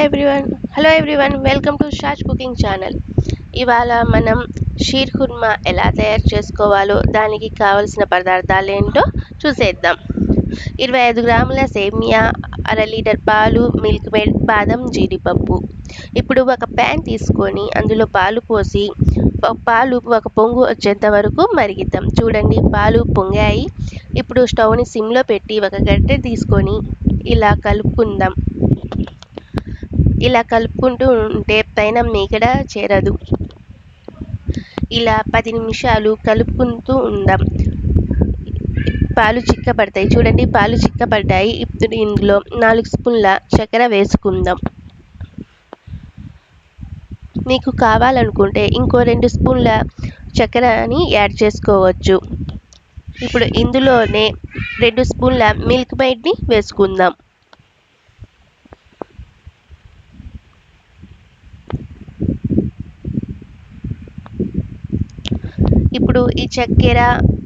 Everyone hello everyone welcome to Shaz cooking channel. ఇవాళ మనం shear kurma ఎలా తయారు చేసుకోవాలో దానికి కావలసిన పదార్థాలు ఏంటో చూసేద్దాం. 25 గ్రాముల సేమియా, అర లీటర్ పాలు, మిల్క్ మేడ్, బాదం, జీడిపప్పు. ఇప్పుడు ఒక ప్యాన్ తీసుకొని అందులో పాలు పోసి పాలు ఒక పొంగు వచ్చేంత వరకు మరిగిద్దాం. చూడండి, పాలు పొంగాయి. ఇప్పుడు స్టవ్ని సిమ్లో పెట్టి ఒక గరిటె తీసుకొని ఇలా కలుపుకుందాం. ఇలా కలుపుకుంటూ ఉంటే పైన మీగడ చేరదు. ఇలా 10 నిమిషాలు కలుపుకుంటూ ఉందాం. పాలు చిక్కబడతాయి. చూడండి, పాలు చిక్కబడ్డాయి. ఇప్పుడు ఇందులో 4 స్పూన్ల చక్కెర వేసుకుందాం. మీకు కావాలనుకుంటే ఇంకో 2 స్పూన్ల చక్కెరని యాడ్ చేసుకోవచ్చు. ఇప్పుడు ఇందులోనే 2 స్పూన్ల మిల్క్ మేడ్ని వేసుకుందాం. ఇప్పుడు ఈ చక్కెర,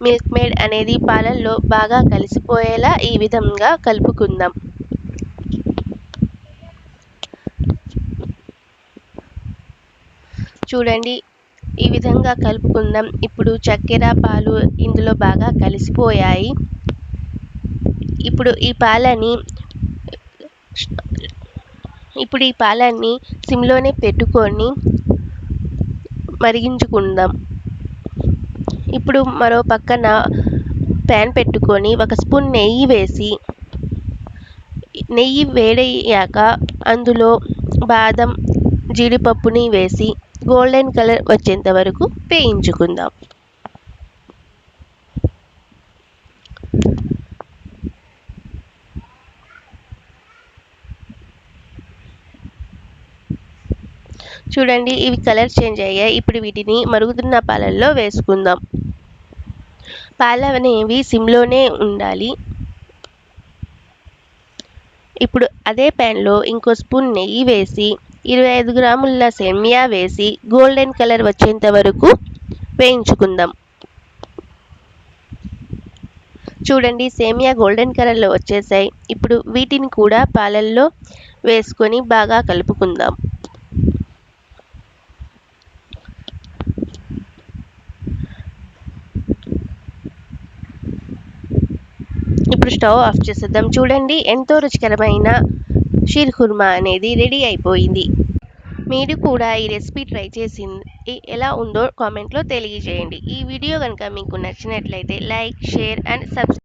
మిల్క్ మేడ్ అనేది పాలల్లో బాగా కలిసిపోయేలా ఈ విధంగా కలుపుకుందాం. చూడండి, ఈ విధంగా కలుపుకుందాం. ఇప్పుడు చక్కెర, పాలు ఇందులో బాగా కలిసిపోయాయి. ఇప్పుడు ఈ పాలన్నీ సిమ్లోనే పెట్టుకొని మరిగించుకుందాం. ఇప్పుడు మరో పక్కన ప్యాన్ పెట్టుకొని 1 స్పూన్ నెయ్యి వేసి, నెయ్యి వేడయ్యాక అందులో బాదం, జీడిపప్పుని వేసి గోల్డెన్ కలర్ వచ్చేంత వరకు వేయించుకుందాం. చూడండి, ఇవి కలర్ చేంజ్ అయ్యాయి. ఇప్పుడు వీటిని మరుగుతున్న పాలల్లో వేసుకుందాం. పాలు అనేవి సిమ్లోనే ఉండాలి. ఇప్పుడు అదే ప్యాన్లో ఇంకో స్పూన్ నెయ్యి వేసి 25 గ్రాముల సేమియా వేసి గోల్డెన్ కలర్ వచ్చేంత వరకు వేయించుకుందాం. చూడండి, సేమియా గోల్డెన్ కలర్లో వచ్చేసాయి. ఇప్పుడు వీటిని కూడా పాలల్లో వేసుకొని బాగా కలుపుకుందాం. ఇప్పుడు స్టవ్ ఆఫ్ చేసేద్దాం. చూడండి, ఎంతో రుచికరమైన షీర్ కుర్మా అనేది రెడీ అయిపోయింది. మీరు కూడా ఈ రెసిపీ ట్రై చేసింది ఎలా ఉందో కామెంట్లో తెలియజేయండి. ఈ వీడియో కనుక మీకు నచ్చినట్లయితే లైక్, షేర్ అండ్ సబ్స్క్రైబ్.